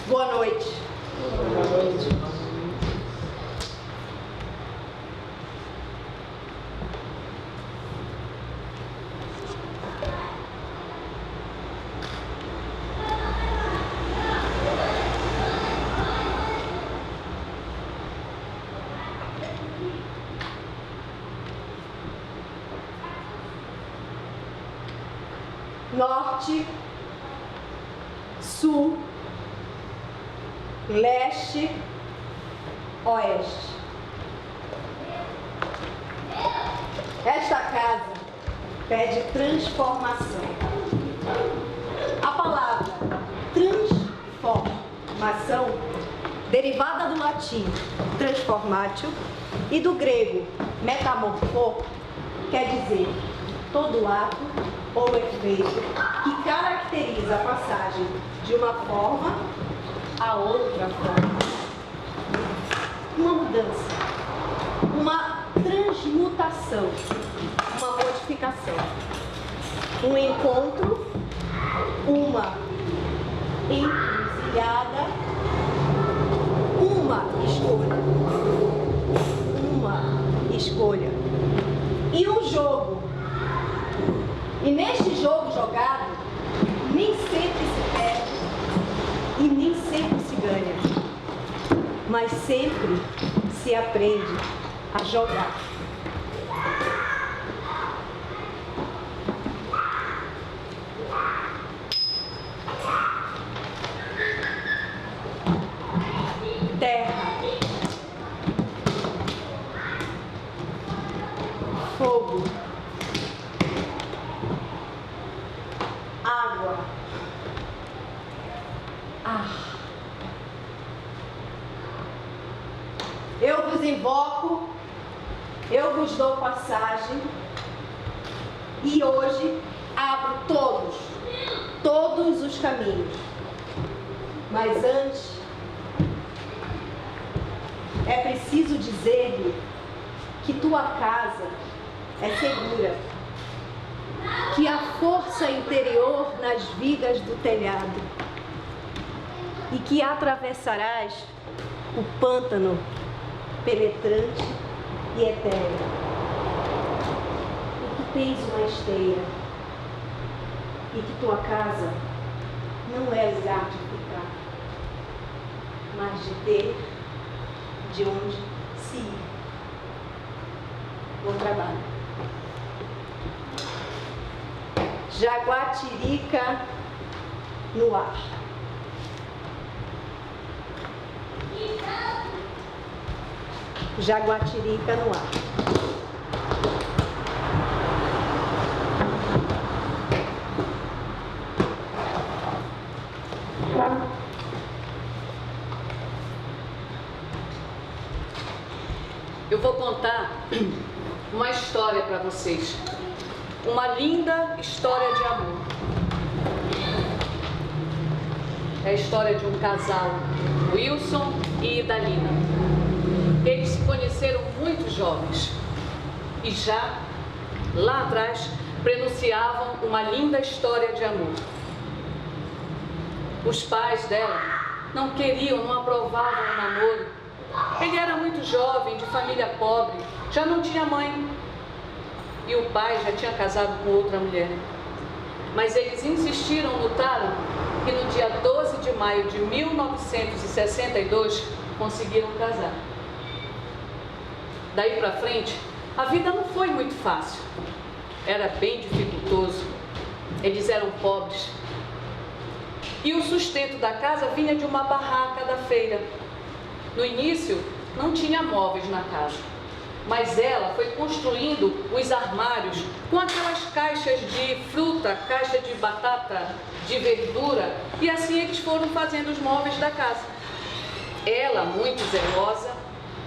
Boa noite. Boa noite. Norte, sul, leste, oeste. Esta casa pede transformação. A palavra transformação, derivada do latim transformatio e do grego metamorfo, quer dizer todo ato ou efeito que caracteriza a passagem de uma forma a outra forma. Uma mudança, uma transmutação, uma modificação, um encontro, uma encruzilhada, uma escolha e um jogo. E neste jogo jogado, nem sempre se perde e nem sempre se ganha, mas sempre se aprende a jogar. Terra, fogo, água, ar. Eu vos invoco, eu vos dou passagem e hoje abro todos os caminhos. Mas antes, é preciso dizer-lhe que tua casa é segura, que há força interior nas vigas do telhado e que atravessarás o pântano penetrante e etéreo, e que tens uma esteira e que tua casa não é lugar de ficar, mas de ter de onde se ir. Bom trabalho. Jaguatirica no ar. Jaguatirica no ar. Eu vou contar uma história para vocês. Uma linda história de amor. É a história de um casal, Wilson e Idalina. Eles se conheceram muito jovens e já, lá atrás, prenunciavam uma linda história de amor. Os pais dela não queriam, não aprovavam o namoro. Ele era muito jovem, de família pobre, já não tinha mãe. E o pai já tinha casado com outra mulher. Mas eles insistiram, lutaram, e no dia 12 de maio de 1962 conseguiram casar. Daí para frente, a vida não foi muito fácil. Era bem dificultoso. Eles eram pobres. E o sustento da casa vinha de uma barraca da feira. No início, não tinha móveis na casa, mas ela foi construindo os armários com aquelas caixas de fruta, caixa de batata, de verdura, e assim eles foram fazendo os móveis da casa. Ela, muito zelosa,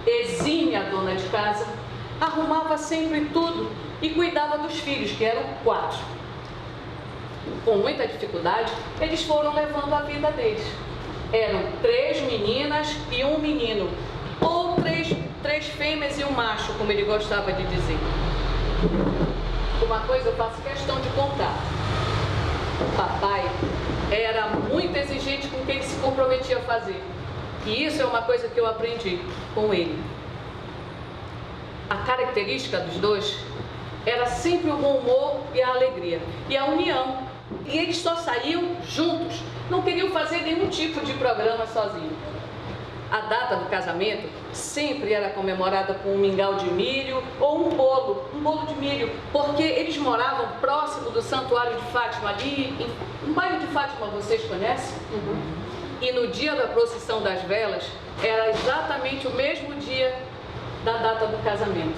exímia dona de casa, arrumava sempre tudo e cuidava dos filhos, que eram 4. Com muita dificuldade, eles foram levando a vida deles. Eram 3 meninas e 1 menino, ou três fêmeas e um macho, como ele gostava de dizer. Uma coisa eu faço questão de contar. O papai era muito exigente com o que ele se comprometia a fazer. E isso é uma coisa que eu aprendi com ele. A característica dos dois era sempre o bom humor e a alegria, e a união. E eles só saíam juntos, não queriam fazer nenhum tipo de programa sozinhos. A data do casamento sempre era comemorada com um mingau de milho ou um bolo de milho, porque eles moravam próximo do Santuário de Fátima, ali no bairro de Fátima, vocês conhecem? E no dia da procissão das velas, era exatamente o mesmo dia da data do casamento.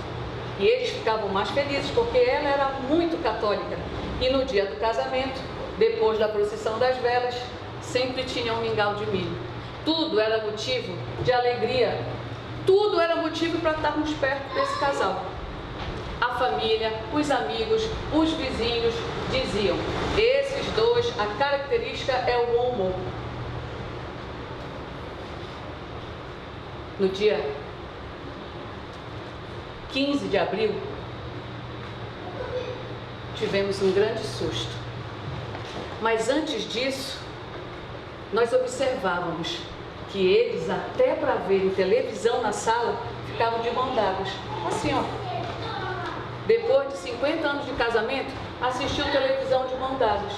E eles ficavam mais felizes, porque ela era muito católica. católica. E no dia do casamento, depois da procissão das velas, sempre tinha um mingau de milho. Tudo era motivo de alegria, tudo era motivo para estarmos perto desse casal. A família, os amigos, os vizinhos diziam: esses dois, a característica é o bom humor. No dia 15 de abril, tivemos um grande susto. Mas antes disso, nós observávamos que eles, até para verem televisão na sala, ficavam de mão dadas. Assim, ó. Depois de 50 anos de casamento, assistiam televisão de mão dadas.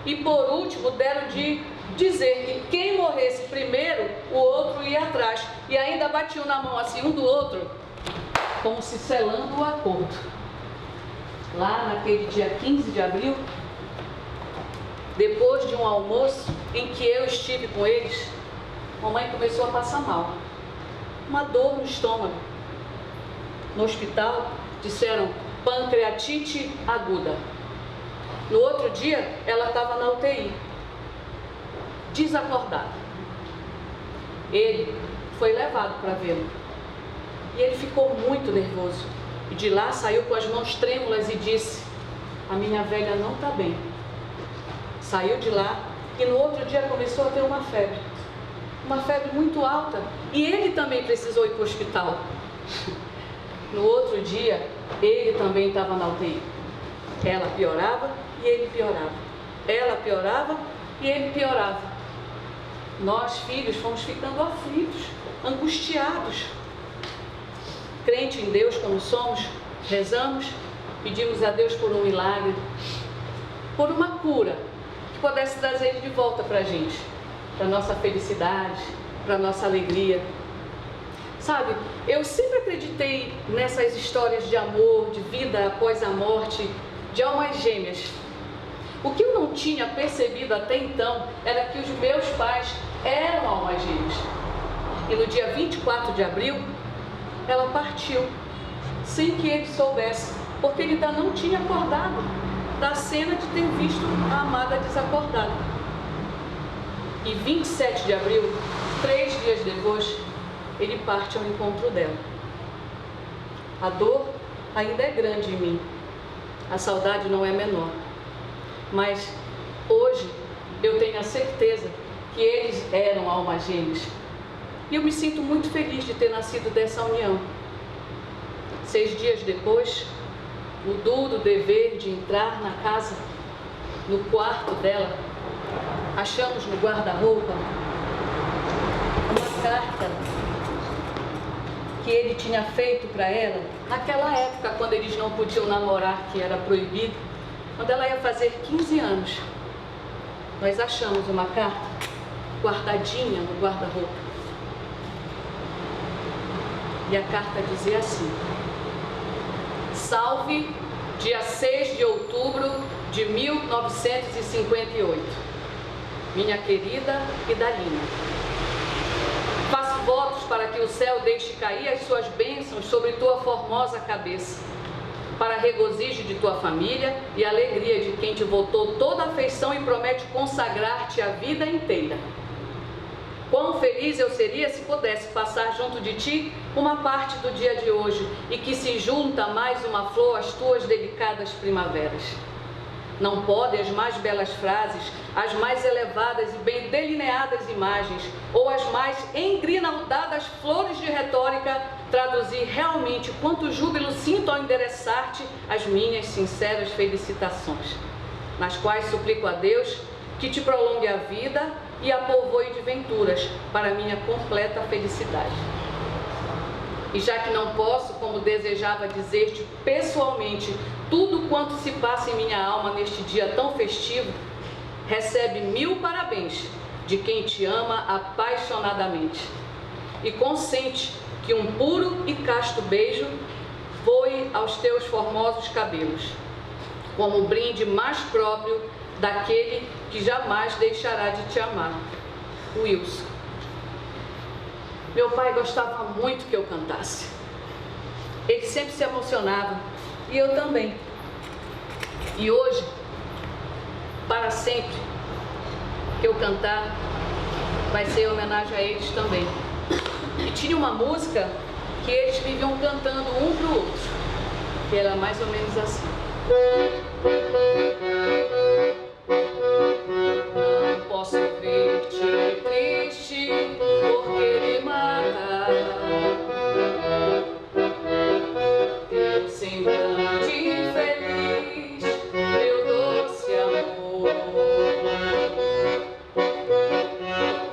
E por último, deram de dizer que quem morresse primeiro, o outro ia atrás. E ainda batiam na mão assim, um do outro, como se selando o acordo. Lá naquele dia 15 de abril, depois de um almoço em que eu estive com eles, mamãe começou a passar mal. Uma dor no estômago. No hospital, disseram pancreatite aguda. No outro dia, ela estava na UTI, desacordada. Ele foi levado para vê-lo. E ele ficou muito nervoso. E de lá saiu com as mãos trêmulas e disse: a minha velha não está bem. Saiu de lá e no outro dia começou a ter uma febre muito alta. E ele também precisou ir para o hospital. No outro dia, ele também estava na UTI. Ela piorava e ele piorava. Ela piorava e ele piorava. Nós, filhos, fomos ficando aflitos, angustiados. Crente em Deus como somos, rezamos, pedimos a Deus por um milagre, por uma cura que pudesse trazer ele de volta para a gente, para a nossa felicidade, para a nossa alegria. Sabe, eu sempre acreditei nessas histórias de amor, de vida após a morte, de almas gêmeas. O que eu não tinha percebido até então era que os meus pais eram almas gêmeas. E no dia 24 de abril, ela partiu, sem que ele soubesse, porque ele ainda não tinha acordado da cena de ter visto a amada desacordada. E 27 de abril, 3 dias depois, ele parte ao encontro dela. A dor ainda é grande em mim, a saudade não é menor, mas hoje eu tenho a certeza que eles eram almas gêmeas. E eu me sinto muito feliz de ter nascido dessa união. 6 dias depois, o duro dever de entrar na casa, no quarto dela, achamos no guarda-roupa uma carta que ele tinha feito para ela, naquela época, quando eles não podiam namorar, que era proibido, quando ela ia fazer 15 anos. Nós achamos uma carta guardadinha no guarda-roupa. E a carta dizia assim: salve, dia 6 de outubro de 1958, minha querida Idalina. Faço votos para que o céu deixe cair as suas bênçãos sobre tua formosa cabeça, para regozijo de tua família e alegria de quem te votou toda a afeição e promete consagrar-te a vida inteira. Quão feliz eu seria se pudesse passar junto de ti uma parte do dia de hoje e que se junta mais uma flor às tuas delicadas primaveras. Não podem as mais belas frases, as mais elevadas e bem delineadas imagens ou as mais engrinaldadas flores de retórica traduzir realmente quanto júbilo sinto ao endereçar-te as minhas sinceras felicitações, nas quais suplico a Deus que te prolongue a vida e a povoe de venturas para minha completa felicidade. E já que não posso, como desejava dizer-te pessoalmente, tudo quanto se passa em minha alma neste dia tão festivo, recebe 1000 parabéns de quem te ama apaixonadamente e consente que um puro e casto beijo voe aos teus formosos cabelos, como o brinde mais próprio daquele que jamais deixará de te amar, Wilson. Meu pai gostava muito que eu cantasse. Ele sempre se emocionava, e eu também. E hoje, para sempre, que eu cantar, vai ser em homenagem a eles também. E tinha uma música que eles viviam cantando um pro outro, que era mais ou menos assim. Não posso ver-te triste, porque me mata teu semblante feliz, meu doce amor.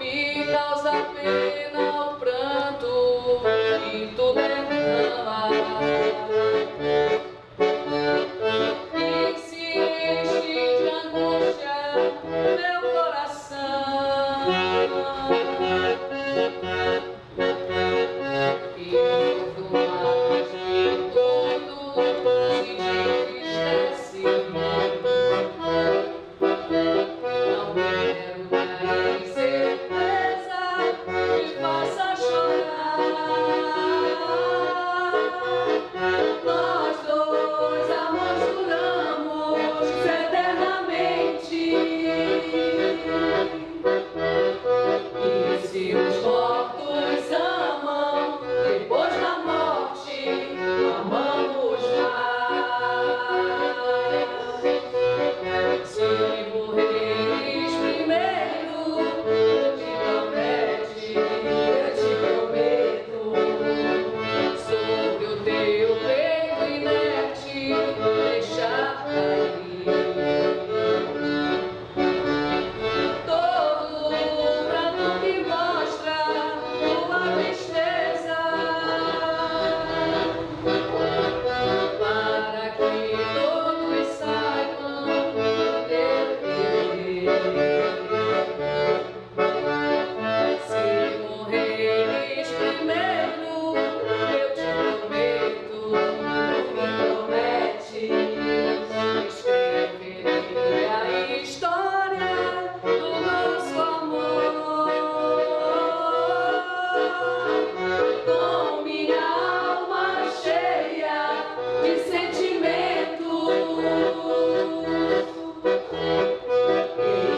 Me causa pena o pranto que tu derrama, e se enche de angústia meu coração. E tudo mais de tudo se entristece. Não quero que a incerteza me faça chorar. Nós dois amarguramos eternamente. E se os mortos amam, depois da morte amamos mais. Se morreres primeiro, eu te prometo, sobre o teu peito inerte deixar cair todo o pranto que mostra tua tristeza, para que todos saibam teu querer. Se morreres primeiro, eu te prometo, me prometes, escreverei a história do nosso amor com minha alma cheia de sentimento.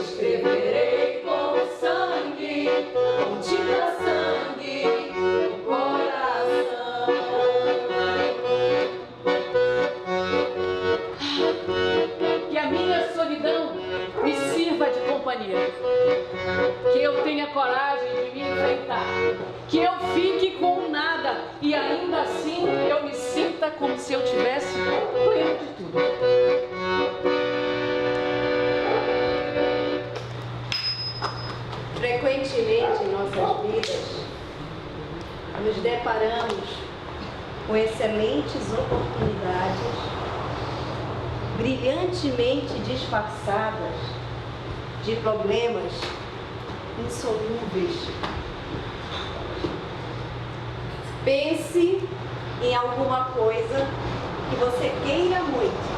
Escreverei com sangue, com tinta sangue, no coração. Que a minha solidão me sirva de companhia, que eu tenha coragem de me enfrentar, que eu fique com nada e ainda assim eu me sinta como se eu tivesse pleno de tudo. Frequentemente em nossas vidas, nos deparamos com excelentes oportunidades, brilhantemente disfarçadas de problemas insolúveis. Pense em alguma coisa que você queira muito.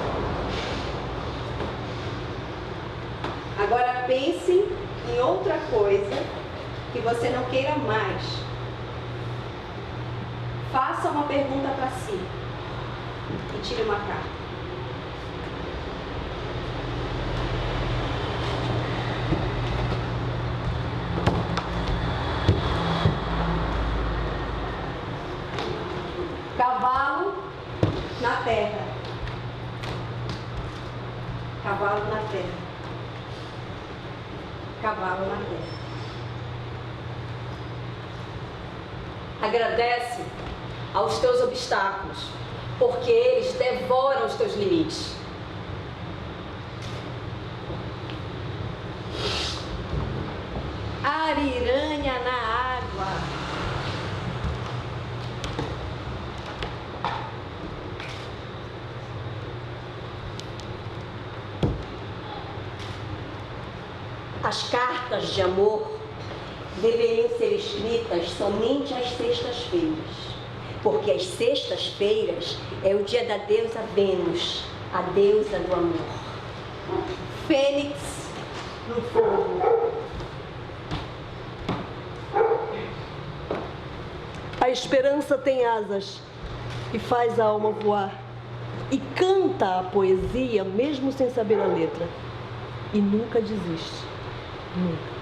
Agora pense em outra coisa que você não queira mais. Faça uma pergunta para si e tire uma carta. Cavalo na terra. Cavalo na terra. Cavalo na terra. Agradece aos teus obstáculos, porque eles devoram os teus limites. Ariranha na água. As cartas de amor deveriam ser escritas somente às sextas-feiras, porque às sextas-feiras é o dia da deusa Vênus, a deusa do amor. Fênix no fogo. A esperança tem asas e faz a alma voar. e canta a poesia mesmo sem saber a letra. E nunca desiste. Nunca.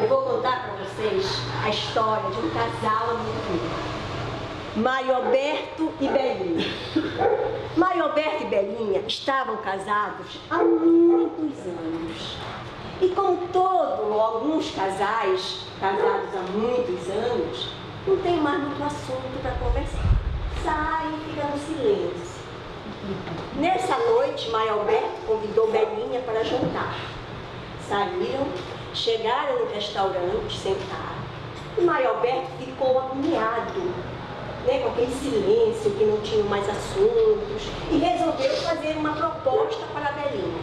Eu vou contar para vocês a história de um casal amigo. Mário Alberto e Belinha. Mário Alberto e Belinha estavam casados há muitos anos. E como alguns casais casados há muitos anos, não tem mais muito assunto para conversar. Sai e fica no silêncio. Nessa noite, Mário Alberto convidou Belinha para jantar. Saíram, chegaram no restaurante, sentaram. E Mário Alberto ficou agoniado, com aquele silêncio, que não tinha mais assuntos, e resolveu fazer uma proposta para Belinha.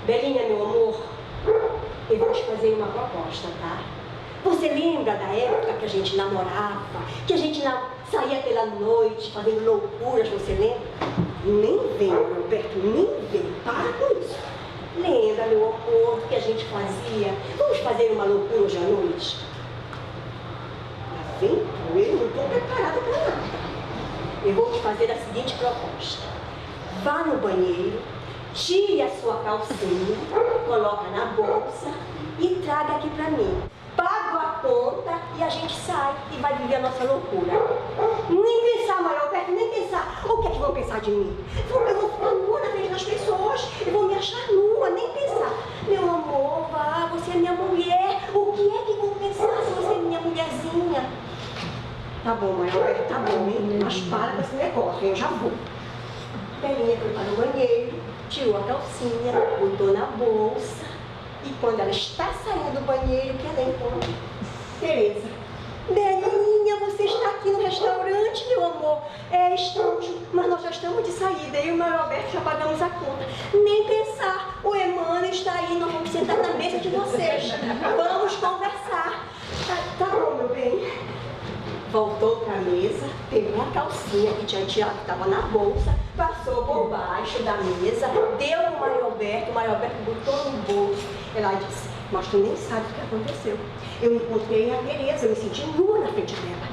Belinha, meu amor, eu vou te fazer uma proposta, tá? Você lembra da época que a gente namorava, que a gente saía pela noite fazendo loucuras, você lembra? Nem vem, Alberto, nem vem, para com isso. Lembra, meu amor, que a gente fazia? Vamos fazer uma loucura hoje à noite? Lá vem tu, eu não estou preparada para nada. Eu vou te fazer a seguinte proposta. Vá no banheiro, tire a sua calcinha, coloca na bolsa e traga aqui para mim. Pago a conta e a gente sai e vai viver a nossa loucura. Nem pensar, Mário Alberto, nem pensar. O que é que vão pensar de mim? Eu vou ficar nua na frente das pessoas, eu vou me achar nua, nem pensar. Meu amor, vá, você é minha mulher. O que é que vão pensar se você é minha mulherzinha? Tá bom, Mário Alberto, tá bom, hein? Mas para com esse negócio, eu já vou. Belinha foi para o banheiro, tirou a calcinha, botou na bolsa. E quando ela está saindo do banheiro, que ela encontra Tereza. Belinha, você está aqui no restaurante, meu amor? Estamos, mas nós já estamos de saída. Eu e o Mário Alberto já pagamos a conta. Nem pensar, o Emmanuel está aí, nós vamos sentar na mesa de vocês. Vamos conversar. Tá bom, meu bem. Voltou para a mesa, pegou a calcinha que tinha tirado, que estava na bolsa, passou por baixo da mesa, deu para o Mário Alberto botou no bolso. Ela disse, mas tu nem sabe o que aconteceu. Eu encontrei a Tereza, eu me senti nua na frente dela.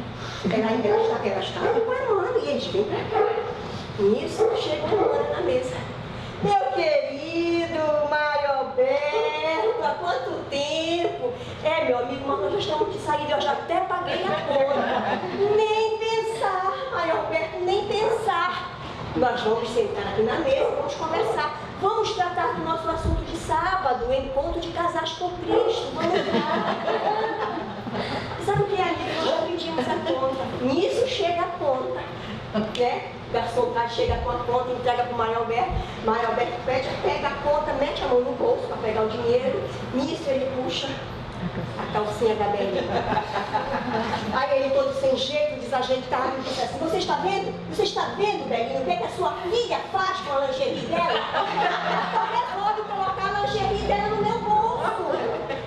Ela estava com a Emmanuel e eles vêm para cá. Nisso, chegou a Emmanuel na mesa. Meu querido Mário Alberto, há quanto tempo? Meu amigo, mas nós já estamos de saída, eu já até paguei a conta. Nem pensar, Mário Alberto, nem pensar. Nós vamos sentar aqui na mesa, vamos conversar. Vamos tratar do nosso assunto de sábado, o encontro de casais com Cristo. Vamos lá. Sabe o que é, amigo? Nós já pedimos a conta. Nisso chega a conta. O garçom chega com a conta, entrega para o Mário Alberto. Mário Alberto pega a conta, mete a mão no bolso para pegar o dinheiro. Nisso ele puxa a calcinha da Belinha. Aí ele todo sem jeito, desajeitado, disse assim, você está vendo, Belinha, o que a sua filha faz com a lingerie dela? Só resolve colocar a lingerie dela no meu bolso.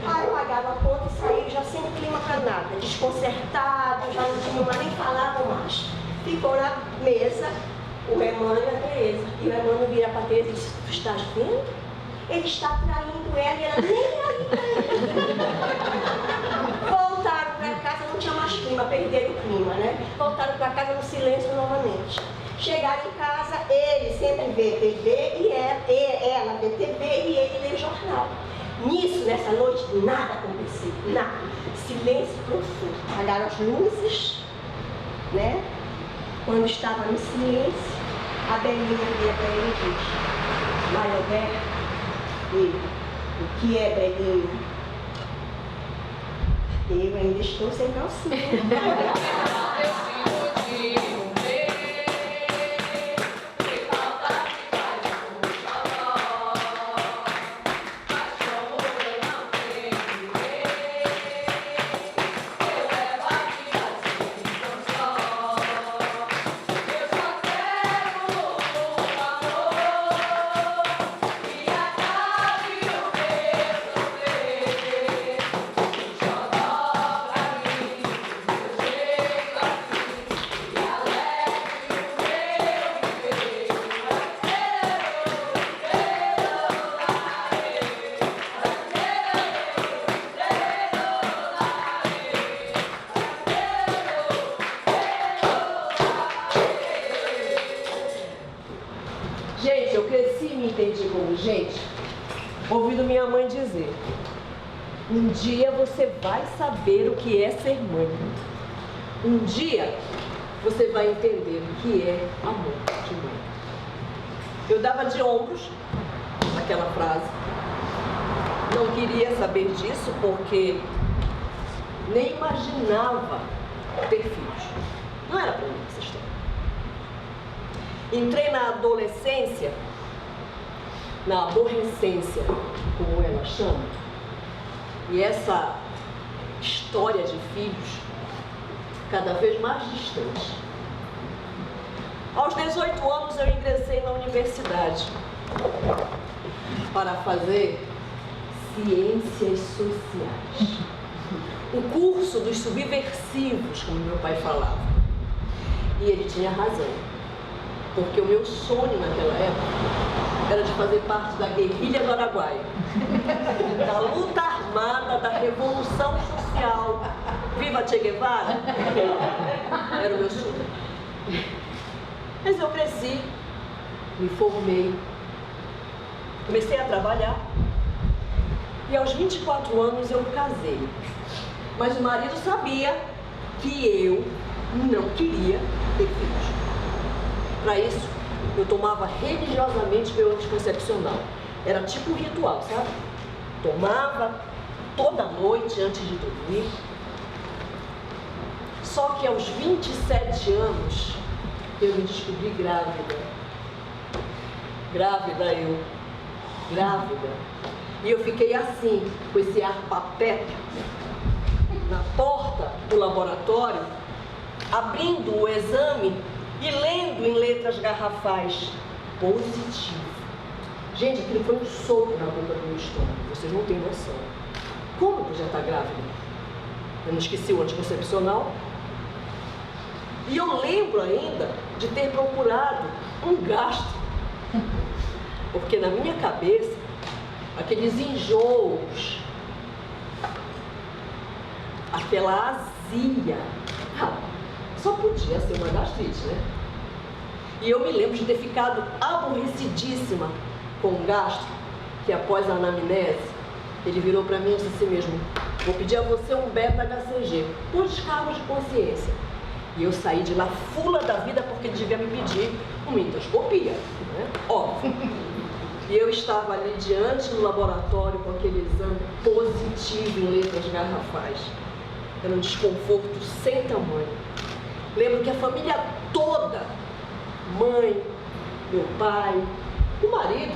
Aí pagava a conta e saiu já sem clima para nada, desconcertado, já não tinha mais, nem falavam mais. Ficou na mesa o Emmanuel e a Tereza. E o Emmanuel vira para a Tereza e disse, tu estás vendo? Ele está traindo ela e ela nem aí para ele. Voltaram para casa, não tinha mais clima, perderam o clima, né? Voltaram para casa no silêncio novamente. Chegaram em casa, ele sempre vê TV e ela vê TV e ele lê jornal. Nisso, nessa noite, nada aconteceu, nada. Silêncio profundo. Apagaram as luzes, né? Quando estava no silêncio, a Belinha vira para ele e diz, Mário Alberto, o que é, Belinha? Eu ainda estou sem calcinha. Gente, eu cresci e me entendi como gente, ouvindo minha mãe dizer: um dia você vai saber o que é ser mãe. Um dia você vai entender o que é amor de mãe. Eu dava de ombros naquela frase. Não queria saber disso porque nem imaginava ter filhos. Não era para mim essa história. Entrei na adolescência, na aborrecência, como ela chama, e essa história de filhos cada vez mais distante. Aos 18 anos eu ingressei na universidade para fazer Ciências Sociais. O curso dos subversivos, como meu pai falava. E ele tinha razão, porque o meu sonho naquela época era de fazer parte da guerrilha do Araguaia, da luta armada, da revolução social. Viva Che Guevara! Era o meu sonho. Mas eu cresci, me formei, comecei a trabalhar e aos 24 anos eu casei. Mas o marido sabia que eu não queria ter filhos. Para isso, eu tomava religiosamente meu anticoncepcional. Era tipo um ritual, sabe? Tomava toda noite antes de dormir. Só que aos 27 anos, eu me descobri grávida. Grávida. E eu fiquei assim, com esse ar pateta, na porta do laboratório, abrindo o exame e lendo em letras garrafais: positivo. Gente, aquilo foi um soco na boca do meu estômago, vocês não têm noção. Como eu podia estar grávida? Eu não esqueci o anticoncepcional. E eu lembro ainda de ter procurado um gastro, porque na minha cabeça, aqueles enjoos, aquela azia, só podia ser uma gastrite, né? E eu me lembro de ter ficado aborrecidíssima com o gastro, que após a anamnese, ele virou para mim e disse assim mesmo: vou pedir a você um beta-HCG, por descargo de consciência. E eu saí de lá fula da vida porque ele devia me pedir uma endoscopia, né? Óbvio. E eu estava ali diante do laboratório com aquele exame positivo em letras garrafais. Era um desconforto sem tamanho. Lembro que a família toda, mãe, meu pai, o marido,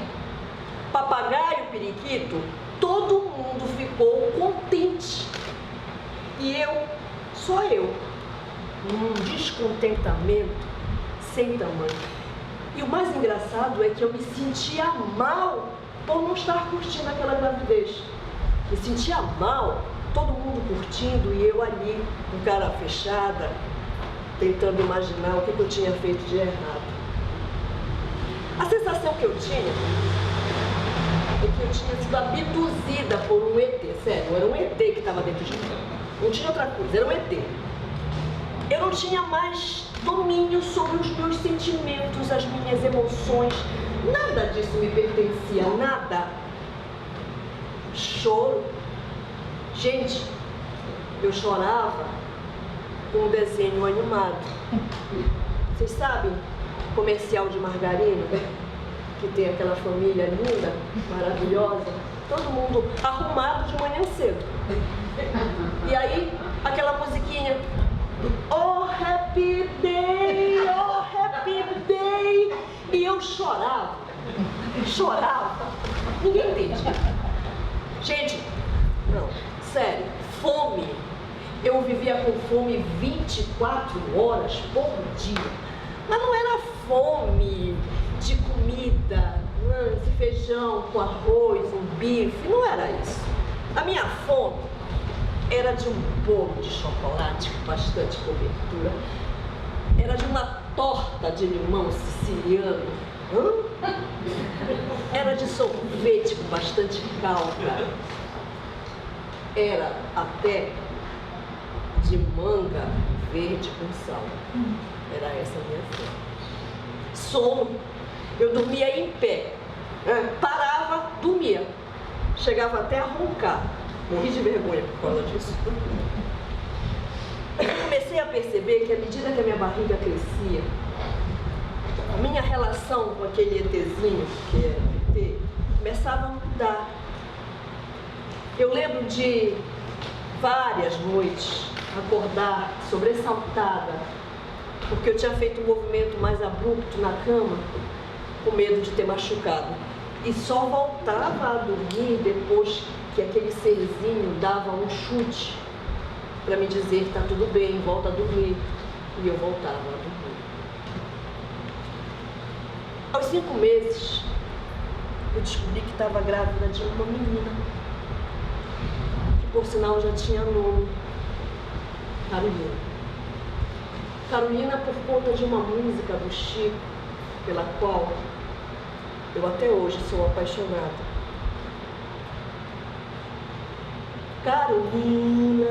papagaio, periquito, todo mundo ficou contente. E eu, só eu, num descontentamento sem tamanho. E o mais engraçado é que eu me sentia mal por não estar curtindo aquela gravidez. Me sentia mal, todo mundo curtindo e eu ali, com cara fechada, tentando imaginar o que eu tinha feito de errado. A sensação que eu tinha é que eu tinha sido abduzida por um ET, sério, era um ET que estava dentro de mim. Não tinha outra coisa, era um ET. Eu não tinha mais domínio sobre os meus sentimentos, as minhas emoções. Nada disso me pertencia, nada. Choro. Gente, eu chorava com um desenho animado. Vocês sabem, comercial de margarina, que tem aquela família linda, maravilhosa, todo mundo arrumado de manhã cedo. E aí, aquela musiquinha: oh, happy day, oh, happy day. E eu chorava. Ninguém entende. Gente, não, sério, fome. Eu vivia com fome 24 horas por dia. Mas não era fome de comida, esse feijão com arroz, um bife, não era isso. A minha fome era de um bolo de chocolate com bastante cobertura. Era de uma torta de limão siciliano. Era de sorvete com bastante calda. Era até de manga verde com sal. Era essa a minha fome. Sono. Eu dormia em pé. Parava, dormia. Chegava até a roncar. Morri de vergonha por causa disso. Eu comecei a perceber que à medida que a minha barriga crescia, a minha relação com aquele ETzinho, que era o ET, começava a mudar. Eu lembro de várias noites acordar sobressaltada, porque eu tinha feito um movimento mais abrupto na cama, com medo de ter machucado. E só voltava a dormir depois que aquele serzinho dava um chute para me dizer: tá tudo bem, volta a dormir. E eu voltava a dormir. Aos 5 meses, eu descobri que estava grávida de uma menina, que por sinal já tinha nome: Carolina. Carolina por conta de uma música do Chico, pela qual eu até hoje sou apaixonada. Carolina,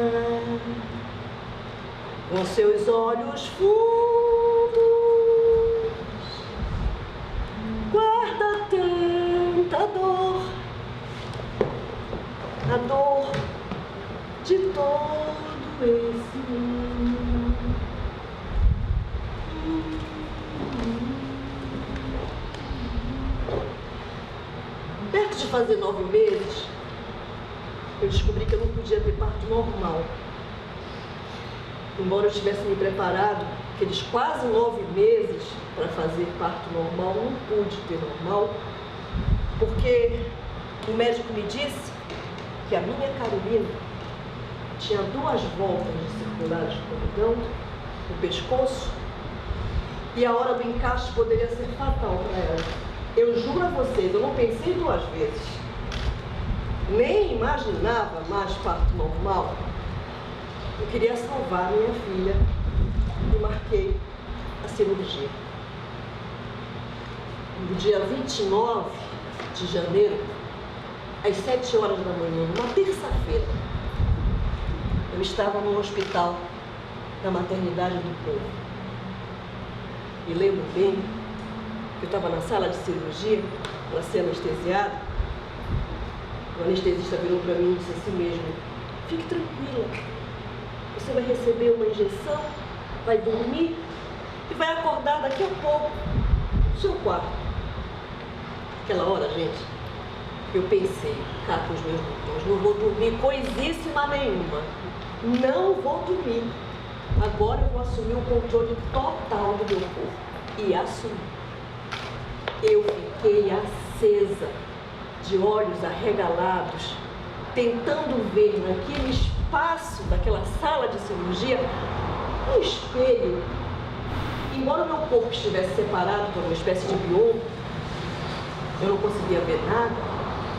com seus olhos fundos, guarda tanta dor, a dor de todo esse mundo. Perto de fazer 9 meses, eu descobri que eu não podia ter parto normal. Embora eu tivesse me preparado aqueles quase 9 meses para fazer parto normal, não pude ter normal, porque o médico me disse que a minha Carolina tinha 2 voltas de circular de cordão no pescoço e a hora do encaixe poderia ser fatal para ela. Eu juro a vocês, eu não pensei 2 vezes. Nem imaginava mais parto normal. Eu queria salvar minha filha e marquei a cirurgia. No dia 29 de janeiro, às 7 horas da manhã, numa terça-feira, eu estava no hospital da maternidade do povo. E lembro bem que eu estava na sala de cirurgia para ser anestesiada. O anestesista virou para mim e disse assim mesmo: fique tranquila, você vai receber uma injeção, vai dormir e vai acordar daqui a pouco no seu quarto. Aquela hora, gente, eu pensei, cá com os meus botões, não vou dormir coisíssima nenhuma, não vou dormir. Agora eu vou assumir o controle total do meu corpo. E assumi. Eu fiquei acesa, de olhos arregalados, tentando ver naquele espaço daquela sala de cirurgia um espelho. Embora o meu corpo estivesse separado por uma espécie de bioma, eu não conseguia ver nada.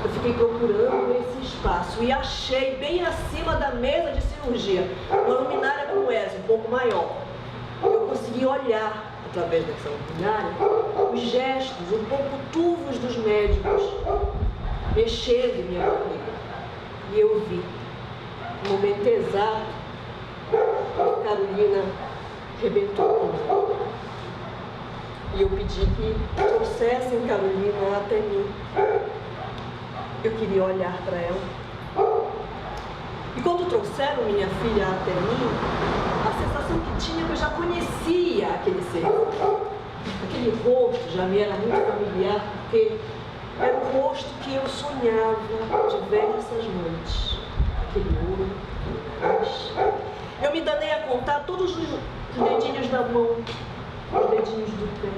Eu fiquei procurando esse espaço e achei bem acima da mesa de cirurgia uma luminária como essa, um pouco maior. Eu consegui olhar através dessa luminária os gestos um pouco turvos dos médicos mexendo em minha barriga. E eu vi, no momento exato, a Carolina arrebentou comigo. E eu pedi que trouxessem Carolina até mim. Eu queria olhar para ela. E quando trouxeram minha filha até mim, a sensação que tinha é que eu já conhecia aquele ser. Aquele rosto já me era muito familiar, porque era o rosto que eu sonhava diversas noites. Aquele olho, aquele nariz. Eu me danei a contar todos os dedinhos da mão, os dedinhos do pé.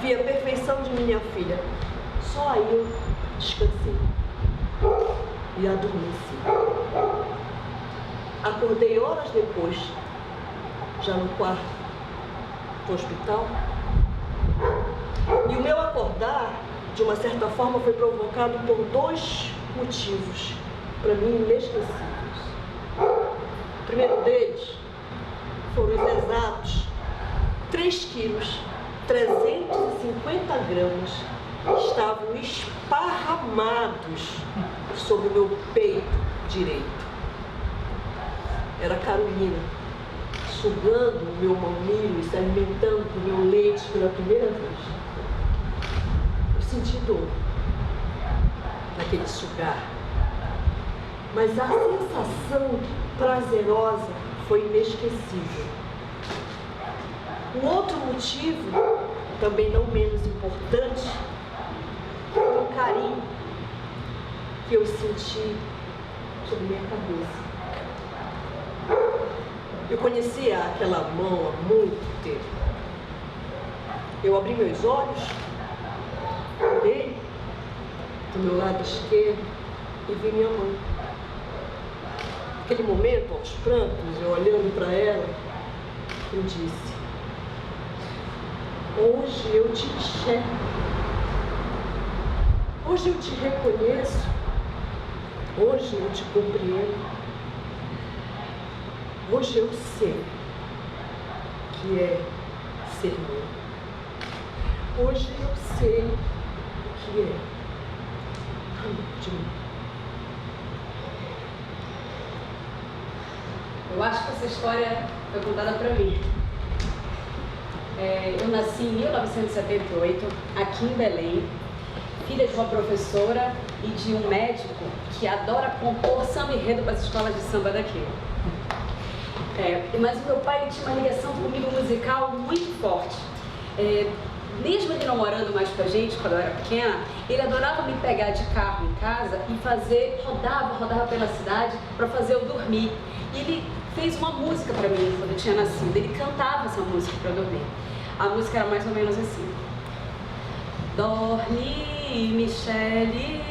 Vi a perfeição de minha filha. Só aí eu descansei e adormeci. Acordei horas depois, já no quarto do hospital. E o meu acordar, de uma certa forma, foi provocado por 2 motivos, para mim, inesquecíveis. O primeiro deles foram os exatos 3 quilos, 350 gramas, que estavam esparramados sobre o meu peito direito. Era a Carolina, sugando o meu mamilo e se alimentando do meu leite pela primeira vez. senti dor naquele sugar, mas a sensação prazerosa foi inesquecível. Um outro motivo, também não menos importante, foi o carinho que eu senti sobre minha cabeça. Eu conhecia aquela mão há muito tempo. Eu abri meus olhos, olhei do meu lado esquerdo e vi minha mãe. Naquele momento, aos prantos, eu olhando para ela, eu disse: hoje eu te enxergo, hoje eu te reconheço, hoje eu te compreendo, hoje eu sei que é ser mãe, hoje eu sei que é amor de mãe. Eu acho que essa história foi contada para mim. Eu nasci em 1978, aqui em Belém, filha de uma professora e de um médico que adora compor samba enredo para as escolas de samba daqui. Mas o meu pai tinha uma ligação comigo musical muito forte. Mesmo ele não morando mais com a gente quando eu era pequena, ele adorava me pegar de carro em casa e rodava pela cidade para fazer eu dormir. E ele fez uma música para mim quando eu tinha nascido. Ele cantava essa música para eu dormir. A música era mais ou menos assim: dorme, Michele,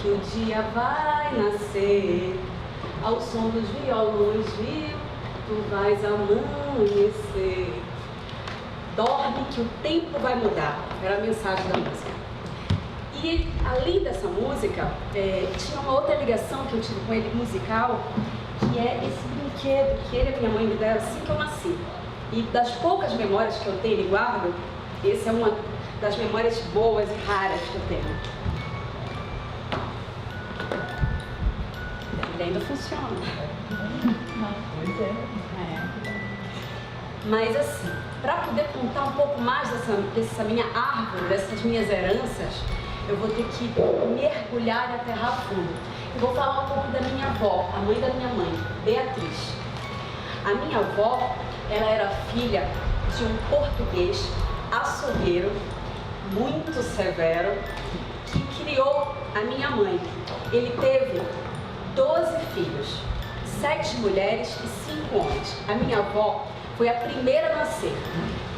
que o dia vai nascer. Ao som dos violões, viu, tu vais amanhecer. Dorme que o tempo vai mudar. Era a mensagem da música. E ele, além dessa música, tinha uma outra ligação que eu tive com ele musical, que é esse brinquedo que ele e a minha mãe me deram assim que eu nasci. E das poucas memórias que eu tenho e guardo, essa é uma das memórias boas e raras que eu tenho. Ele ainda funciona. Pois é. Mas assim, para poder contar um pouco mais dessa minha árvore, dessas minhas heranças, eu vou ter que mergulhar e aterrar fundo. Eu vou falar um pouco da minha avó, a mãe da minha mãe, Beatriz. A minha avó, ela era filha de um português açougueiro, muito severo, que criou a minha mãe. Ele teve 12 filhos, 7 mulheres e 5 homens. A minha avó foi a primeira a nascer.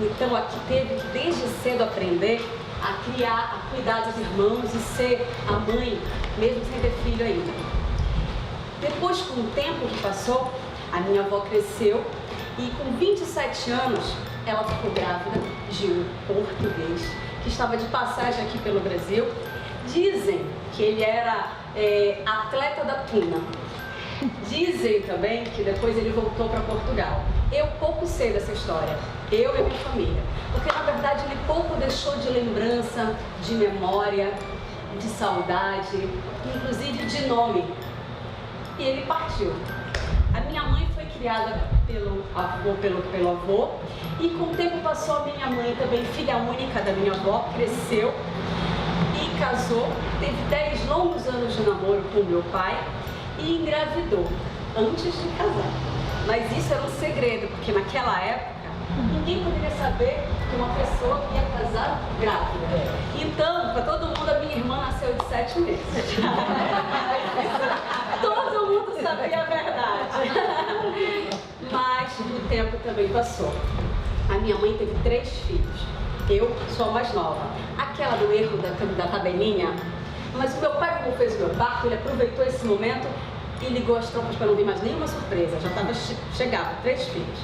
Então aqui teve que desde cedo aprender a criar, a cuidar dos irmãos e ser a mãe, mesmo sem ter filho ainda. Depois, com o tempo que passou, a minha avó cresceu e com 27 anos ela ficou grávida de um português que estava de passagem aqui pelo Brasil. Dizem que ele era atleta da Puna. Dizem também que depois ele voltou para Portugal. Eu pouco sei dessa história, eu e minha família, porque na verdade ele pouco deixou de lembrança, de memória, de saudade, inclusive de nome. E ele partiu. A minha mãe foi criada pelo avô, e com o tempo passou a minha mãe também, filha única da minha avó, cresceu e casou, teve 10 longos anos de namoro com o meu pai e engravidou antes de casar. Mas isso era um segredo, porque naquela época ninguém poderia saber que uma pessoa ia casar grávida. Então, para todo mundo, a minha irmã nasceu de 7 meses. Todo mundo sabia a verdade. Mas o tempo também passou. A minha mãe teve 3 filhos. Eu sou a mais nova. Aquela do erro da tabelinha. Mas o meu pai, como fez o meu parto, ele aproveitou esse momento e ligou as tropas para não vir mais nenhuma surpresa. Já chegava, 3 filhos.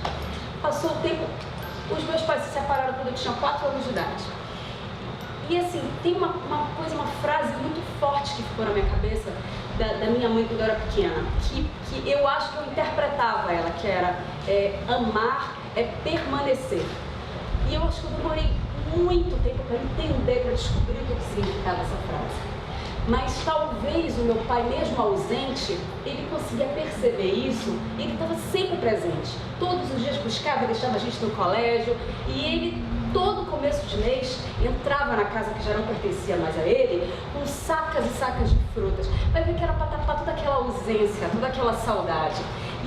Passou o tempo, os meus pais se separaram quando eu tinha 4 anos de idade. E assim, tem uma frase muito forte que ficou na minha cabeça da minha mãe quando eu era pequena, que eu acho que eu interpretava ela, que era amar é permanecer. E eu acho que eu demorei muito tempo para entender, para descobrir o que significava essa frase. Mas talvez o meu pai, mesmo ausente, ele conseguia perceber isso, e ele estava sempre presente. Todos os dias buscava, deixava a gente no colégio, e ele, todo começo de mês, entrava na casa que já não pertencia mais a ele, com sacas e sacas de frutas. Vai ver que era para tapar toda aquela ausência, toda aquela saudade.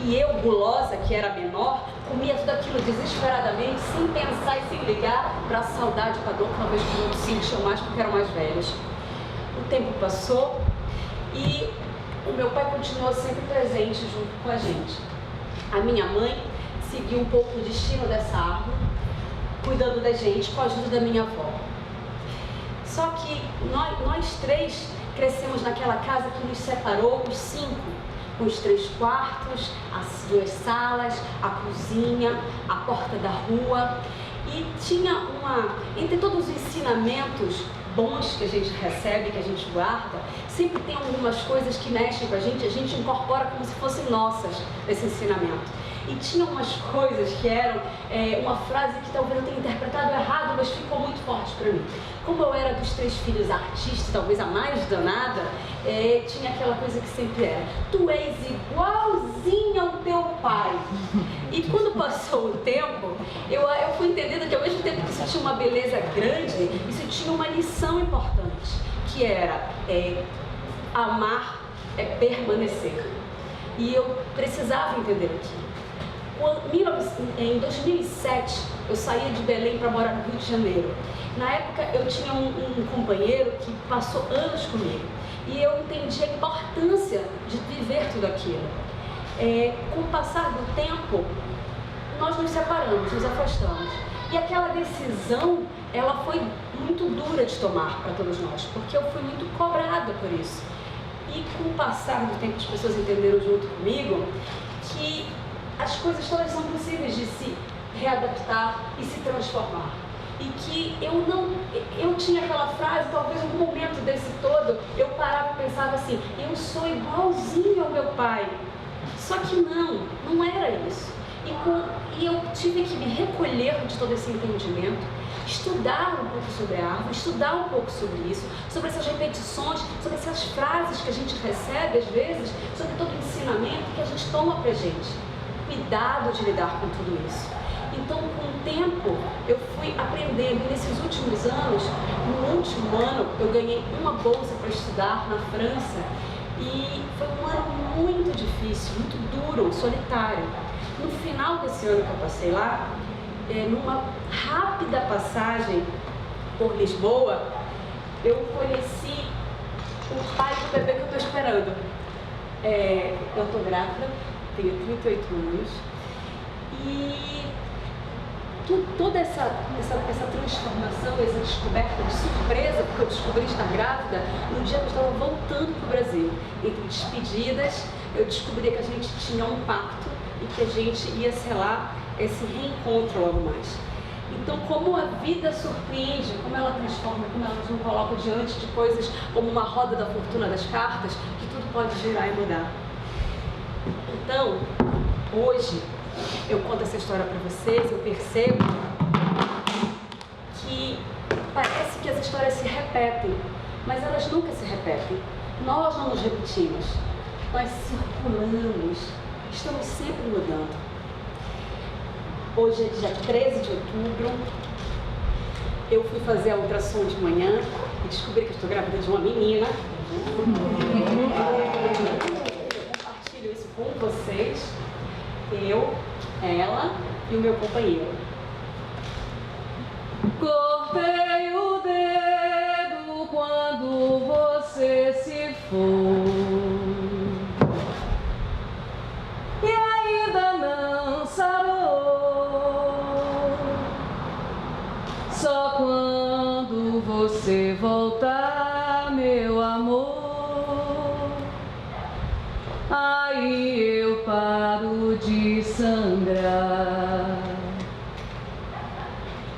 E eu, gulosa, que era menor, comia tudo aquilo desesperadamente, sem pensar e sem ligar para a saudade, para a dor que talvez os outros sentiam mais porque eram mais velhos. O tempo passou e o meu pai continuou sempre presente junto com a gente. A minha mãe seguiu um pouco o destino dessa árvore, cuidando da gente com a ajuda da minha avó. Só que nós três crescemos naquela casa que nos separou, os 5, com os 3 quartos, as 2 salas, a cozinha, a porta da rua. E tinha entre todos os ensinamentos bons que a gente recebe, que a gente guarda, sempre tem algumas coisas que mexem com a gente incorpora como se fossem nossas, esse ensinamento. E tinha umas coisas que eram uma frase que talvez eu tenha interpretado errado, mas ficou muito forte para mim. Como eu era dos 3 filhos artistas, talvez a mais danada, tinha aquela coisa que sempre era: tu és igualzinho ao teu pai. E quando passou o tempo, eu fui entendendo que ao mesmo tempo que isso tinha uma beleza grande, isso tinha uma lição importante, que era amar é permanecer. E eu precisava entender aquilo. Em 2007, eu saía de Belém para morar no Rio de Janeiro. Na época, eu tinha um companheiro que passou anos comigo. E eu entendi a importância de viver tudo aquilo. Com o passar do tempo, nós nos separamos, nos afastamos. E aquela decisão, ela foi muito dura de tomar para todos nós, porque eu fui muito cobrada por isso. E com o passar do tempo, as pessoas entenderam junto comigo que as coisas todas são possíveis de se readaptar e se transformar. E que eu tinha aquela frase, talvez no momento desse todo, eu parava e pensava assim: eu sou igualzinho ao meu pai. Só que não era isso. E eu tive que me recolher de todo esse entendimento, estudar um pouco sobre a árvore, estudar um pouco sobre isso, sobre essas repetições, sobre essas frases que a gente recebe às vezes, sobre todo o ensinamento que a gente toma pra gente. Cuidado de lidar com tudo isso. Então, com o tempo, eu fui aprendendo. E nesses últimos anos, no último ano, eu ganhei uma bolsa para estudar na França. E foi um ano muito difícil, muito duro, solitário. No final desse ano que eu passei lá, numa rápida passagem por Lisboa, eu conheci o pai do bebê que eu estou esperando. Eu estou grávida, tenho 38 anos e toda essa transformação, essa descoberta de surpresa, porque eu descobri estar grávida no dia que eu estava voltando para o Brasil. Entre despedidas, eu descobri que a gente tinha um pacto e que a gente ia selar esse reencontro logo mais. Então, como a vida surpreende, como ela transforma, como ela nos coloca diante de coisas como uma roda da fortuna das cartas, que tudo pode girar e mudar. Então, hoje, eu conto essa história para vocês, eu percebo que parece que as histórias se repetem, mas elas nunca se repetem. Nós não nos repetimos, nós circulamos, estamos sempre mudando. Hoje é dia 13 de outubro, eu fui fazer a ultrassom de manhã e descobri que estou grávida de uma menina. Eu compartilho isso com vocês, eu, ela e o meu companheiro. Cortei o dedo quando você se foi e ainda não sarou. Só quando você voltar, meu amor, aí eu paro de sangrar.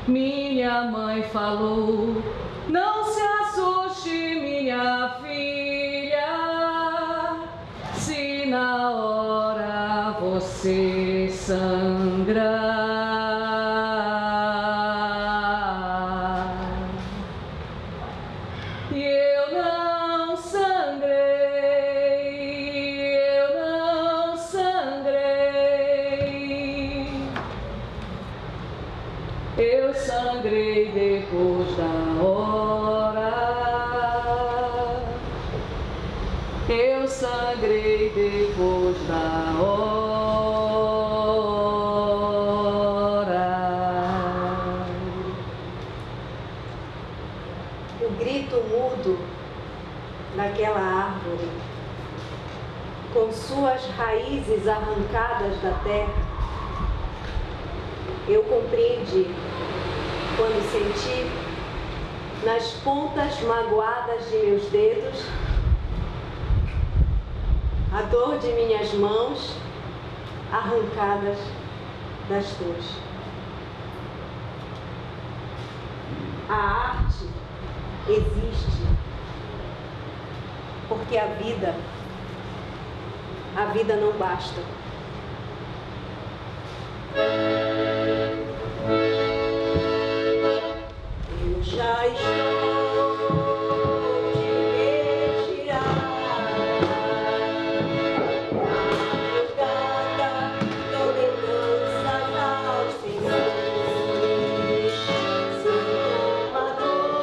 Minha mãe falou: não se assuste, minha filha, se na hora você sangrar. E eu não sangrei, eu não sangrei, eu sangrei. sangrei depois da hora. O grito mudo daquela árvore, com suas raízes arrancadas da terra, eu compreendi quando senti nas pontas magoadas de meus dedos a dor de minhas mãos arrancadas das tuas. A arte existe porque a vida não basta. Eu já estou de retirar, madrugada, dou lembranças aos senhores. Sinto uma dor,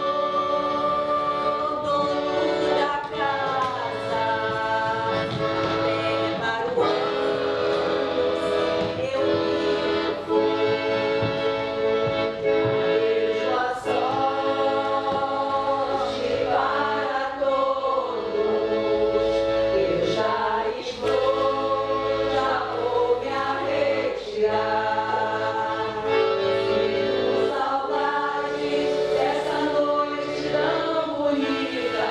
dono da casa, até para o ano se eu vivo. Vejo a sorte para todos. Eu já vou me retirar. Sinto saudades dessa noite tão bonita.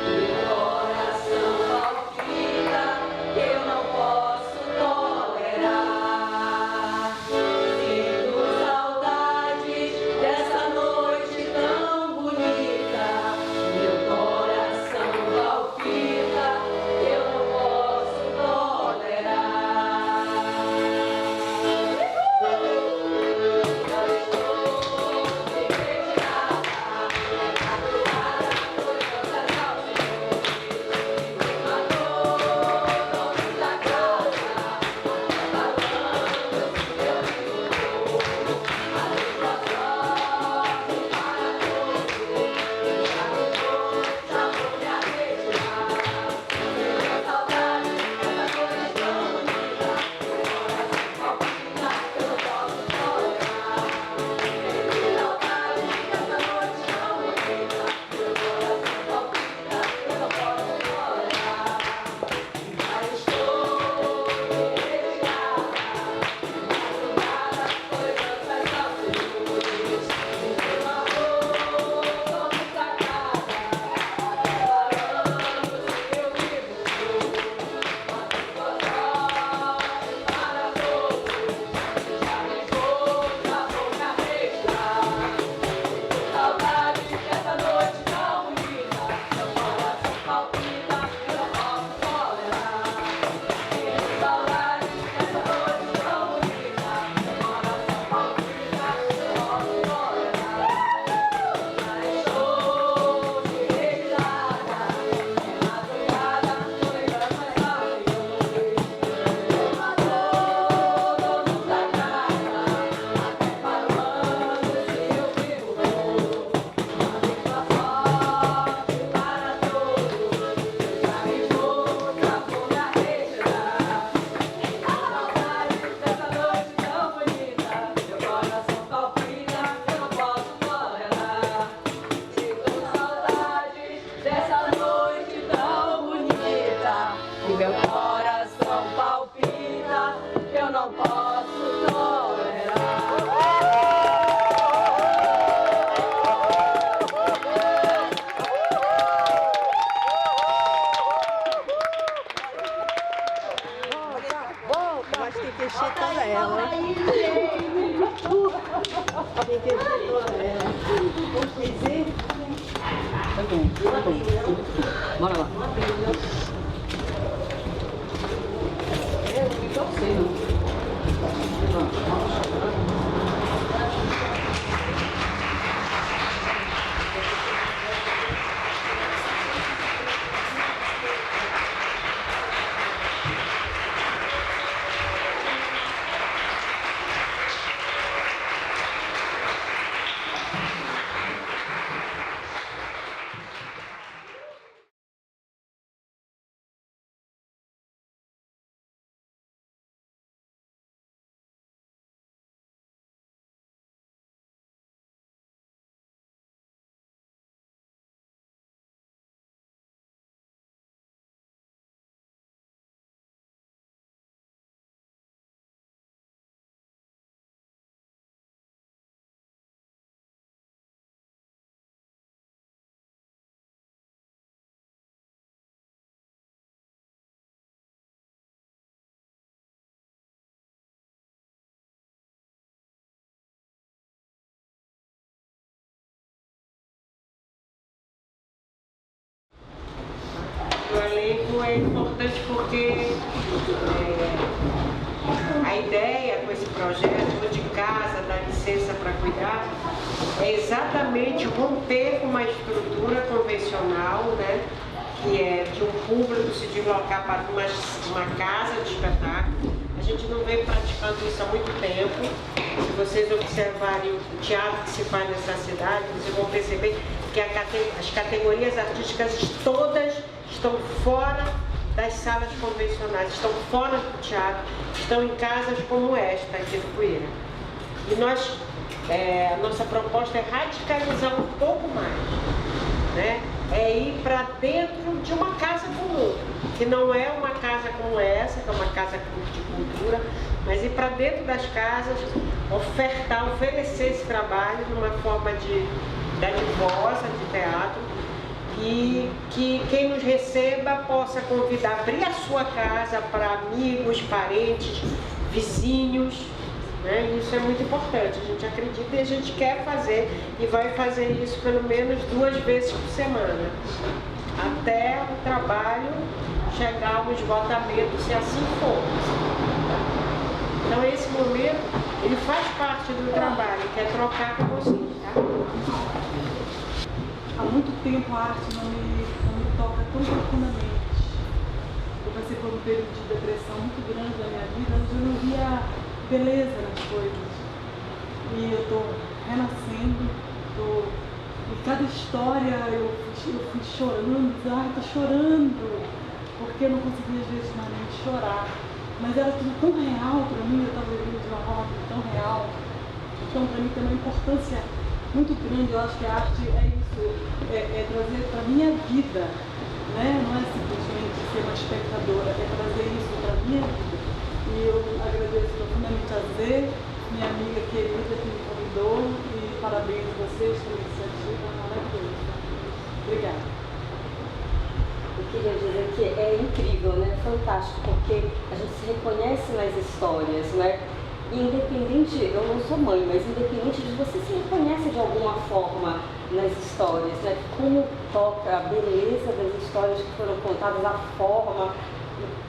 Meu coração palpita que eu não posso tolerar. Sinto saudades dessa noite tão bonita. Meu coração palpita que eu não posso tolerar. Já estou de retirada, madrugada, foi tanta calça, me matou, dono da casa, falando se eu vivo. A língua sobe para todos, já vou me arretirar. Tenho saudade dessa noite tão bonita, meu coração palpita que eu não posso tolerar. Tenho saudade dessa noite tão bonita, meu coração palpita que eu não posso tolerar. Já estou de retirada, madrugada, foi danças aos senhores. Meu amor, dono da casa, até falando se eu vivo. Uma língua sorte para todos. Já vou me arretirar. Saudade dessa noite tão bonita. Meu coração palpita, eu não posso tolerar. Tenho saudade dessa noite tão bonita. Meu coração palpita, eu não posso tolerar. Já estou de retirada, madrugada, tô lembrando mais aos senhores. Meu amor, dono da casa, até falando se eu vivo. Uma língua sorte para todos. Já vou me arretirar. Saudade dessa noite tão bonita. Meu coração palpita, eu não posso tolerar. Sinto saudade dessa noite tão bonita. O meu coração palpita, eu não posso tolerar. Mas tem que encher toda ela. Tem que encher toda ela. Vamos dizer? Tá bom. Bora lá. Eu não me torcei, não. elenco é importante porque a ideia com esse projeto de casa, da licença para cuidar, é exatamente romper com uma estrutura convencional, né, que é de um público se deslocar para uma casa de espetáculo. A gente não vem praticando isso há muito tempo. Se vocês observarem o teatro que se faz nessa cidade, vocês vão perceber que as categorias artísticas todas estão fora das salas convencionais, estão fora do teatro, estão em casas como esta aqui do Poeira. E a nossa proposta é radicalizar um pouco mais, né? É ir para dentro de uma casa comum, que não é uma casa como essa, que é uma casa de cultura, mas ir para dentro das casas, oferecer esse trabalho de uma forma dadivosa, de teatro, e que quem nos receba possa convidar, abrir a sua casa para amigos, parentes, vizinhos, né? Isso é muito importante, a gente acredita e a gente quer fazer e vai fazer isso pelo menos 2 vezes por semana, até o trabalho chegar ao esgotamento, se assim for. Então esse momento, ele faz parte do trabalho, que é trocar com vocês, tá? Há muito tempo a arte não me toca tão profundamente. Eu passei por um período de depressão muito grande na minha vida, onde eu não via beleza nas coisas. E eu estou renascendo, e cada história eu fui chorando, estou chorando, porque eu não conseguia às vezes mais nem chorar. Mas era tudo tão real para mim, eu estava vivendo de uma forma tão real. Então para mim tem uma importância muito grande. Eu acho que a arte é isso, é trazer para a minha vida, né? Não é simplesmente ser uma espectadora, é trazer isso para a minha vida. E eu agradeço profundamente a Zê, minha amiga querida que me convidou, e parabéns a vocês pela iniciativa maravilhosa. Obrigada. Eu queria dizer que é incrível, né? Fantástico, porque a gente se reconhece nas histórias, né? Independente, eu não sou mãe, mas independente de você se reconhece de alguma forma nas histórias, né? Como toca a beleza das histórias que foram contadas, a forma.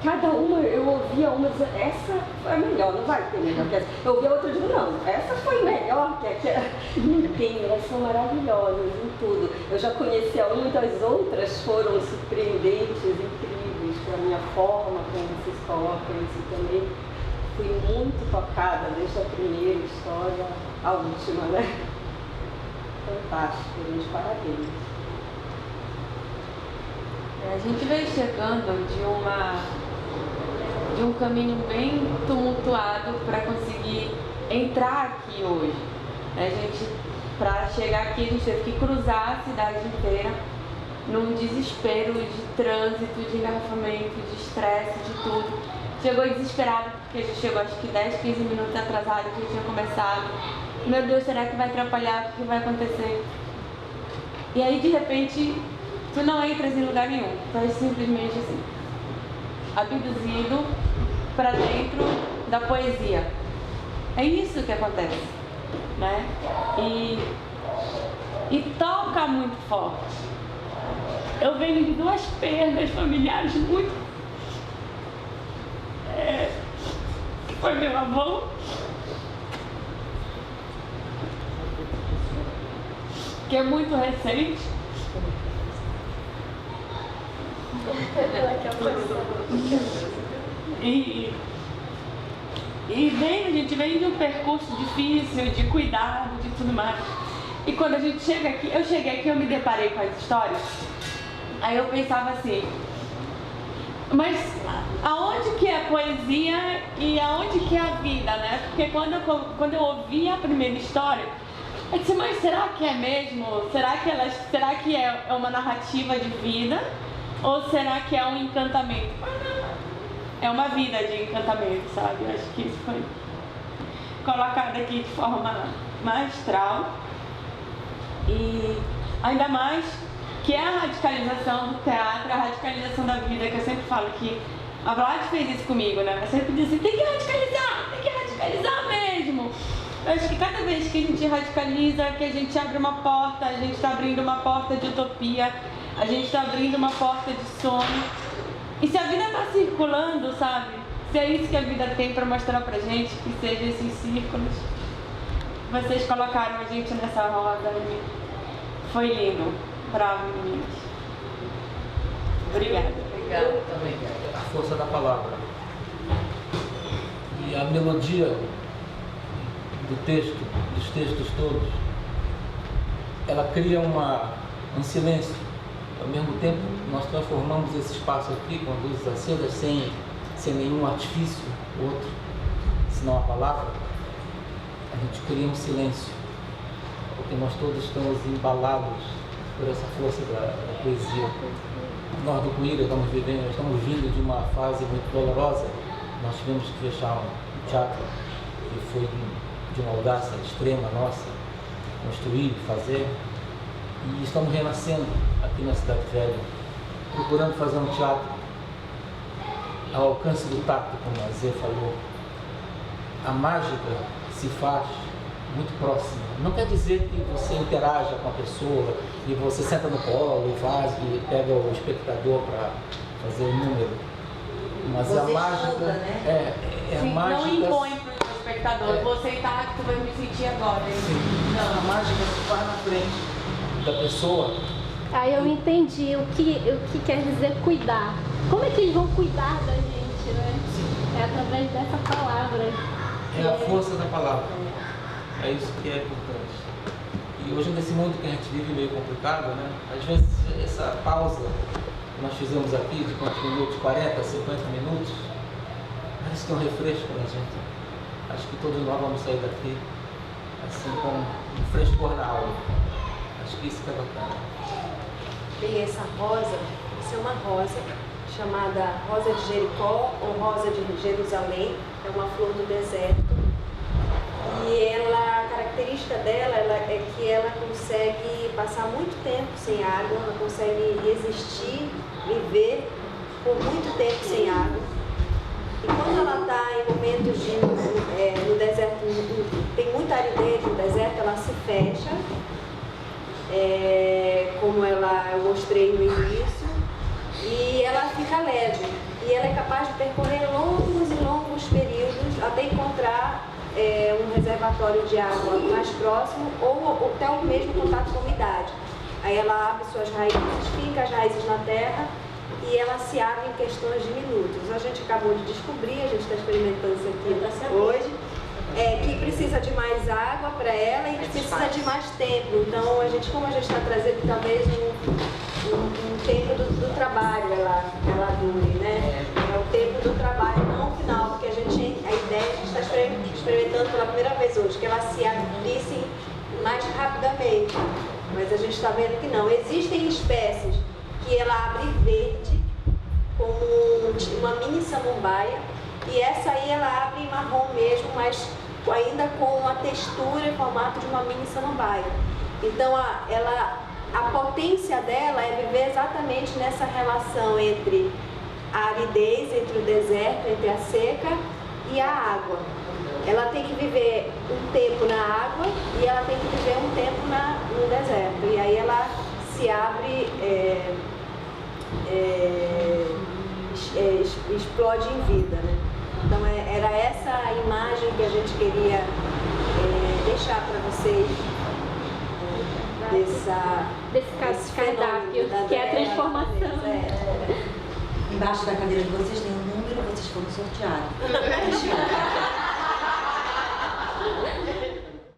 Cada uma, eu ouvia uma dizendo, essa foi a melhor, não vai ter melhor que essa. Eu ouvia outra e digo, não, essa foi melhor que aquela. Não tem, elas são maravilhosas em tudo. Eu já conhecia uma, então as outras foram surpreendentes, incríveis, pela minha forma como vocês colocam isso também. Fui muito tocada desde a primeira história à última, né? Fantástico, gente, parabéns. A gente veio chegando de um caminho bem tumultuado para conseguir entrar aqui hoje. A gente, para chegar aqui, a gente teve que cruzar a cidade inteira num desespero de trânsito, de engarrafamento, de estresse, de tudo. Chegou desesperado porque a gente chegou acho que 10, 15 minutos atrasado que a gente tinha começado. Meu Deus, será que vai atrapalhar? O que vai acontecer? E aí, de repente, tu não entras em lugar nenhum. Tu é simplesmente assim, abduzido para dentro da poesia. É isso que acontece, né? E toca muito forte. Eu venho de 2 perdas familiares muito. Foi meu avô, que é muito recente. E a gente vem de um percurso difícil, de cuidado, de tudo mais. E quando a gente chega aqui, eu cheguei aqui, eu me deparei com as histórias. Aí eu pensava assim, mas aonde que é a poesia e aonde que é a vida, né? Porque quando eu ouvi a primeira história, eu disse, mas será que é mesmo? Será que é uma narrativa de vida? Ou será que é um encantamento? É uma vida de encantamento, sabe? Eu acho que isso foi colocado aqui de forma magistral. E ainda mais que é a radicalização do teatro, a radicalização da vida, que eu sempre falo que a Vlad fez isso comigo, né? Ela sempre diz assim, tem que radicalizar mesmo. Eu acho que cada vez que a gente radicaliza, que a gente abre uma porta, a gente está abrindo uma porta de utopia, a gente está abrindo uma porta de sonho. E se a vida está circulando, sabe? Se é isso que a vida tem para mostrar pra gente, que seja esses círculos. Vocês colocaram a gente nessa roda e foi lindo. Bravo, meninos. Obrigada. Obrigada também. A força da palavra. E a melodia do texto, dos textos todos, ela cria um silêncio. Ao mesmo tempo, nós transformamos esse espaço aqui com luzes acesas, sem nenhum artifício, outro, senão a palavra. A gente cria um silêncio, porque nós todos estamos embalados por essa força da poesia. Nós do Cuíra estamos vindo de uma fase muito dolorosa. Nós tivemos que fechar um teatro que foi de uma audácia extrema nossa, construir, fazer. E estamos renascendo aqui na Cidade Velha, procurando fazer um teatro ao alcance do tato, como a Zé falou. A mágica se faz muito próxima. Não quer dizer que você interaja com a pessoa e você senta no colo e faz e pega o espectador para fazer o número. Mas você a mágica estuda, né? é Sim, a mágica. não impõe pro espectador. Vou sentar que tu vai me sentir agora. Sim. Não, a mágica se faz na frente da pessoa. Aí eu entendi o que quer dizer cuidar. Como é que eles vão cuidar da gente, né? É através dessa palavra. É a força da palavra. É isso que é importante. E hoje, nesse mundo que a gente vive meio complicado, né? Às vezes, essa pausa que nós fizemos aqui, de quantos minutos? 40, 50 minutos, parece que é um refresco pra gente. Acho que todos nós vamos sair daqui assim com um frescor na alma. Acho que isso que é bacana. Bem, essa rosa, isso é uma rosa chamada rosa de Jericó ou rosa de Jerusalém, é uma flor do deserto. E ela, a característica dela é que ela consegue passar muito tempo sem água, ela consegue existir, viver por muito tempo sem água. E quando ela está em momentos no deserto, tem muita aridez no deserto, ela se fecha, como eu mostrei no início, e ela fica leve. E ela é capaz de percorrer longos e longos períodos até encontrar um reservatório de água mais próximo ou até o mesmo contato com a umidade. Aí ela abre suas raízes, finca as raízes na terra e ela se abre em questões de minutos. A gente acabou de descobrir, a gente está experimentando isso aqui hoje, que precisa de mais água para ela e que precisa de mais tempo. Então, como a gente está trazendo talvez um tempo do trabalho, ela dure, né? É o tempo do trabalho, não o final, porque a ideia a gente está experimentando pela primeira vez hoje, que ela se abrisse mais rapidamente. Mas a gente está vendo que não. Existem espécies que ela abre verde, como uma mini samambaia, e essa aí ela abre em marrom mesmo, mas ainda com a textura e formato de uma mini samambaia. Então a potência dela é viver exatamente nessa relação entre a aridez, entre o deserto, entre a seca e a água. Ela tem que viver um tempo na água e ela tem que viver um tempo no deserto. E aí ela se abre, explode em vida, né? Então era essa imagem que a gente queria deixar para vocês desse cardápio, que é a transformação. Embaixo da cadeira de vocês tem um número, vocês foram sorteados.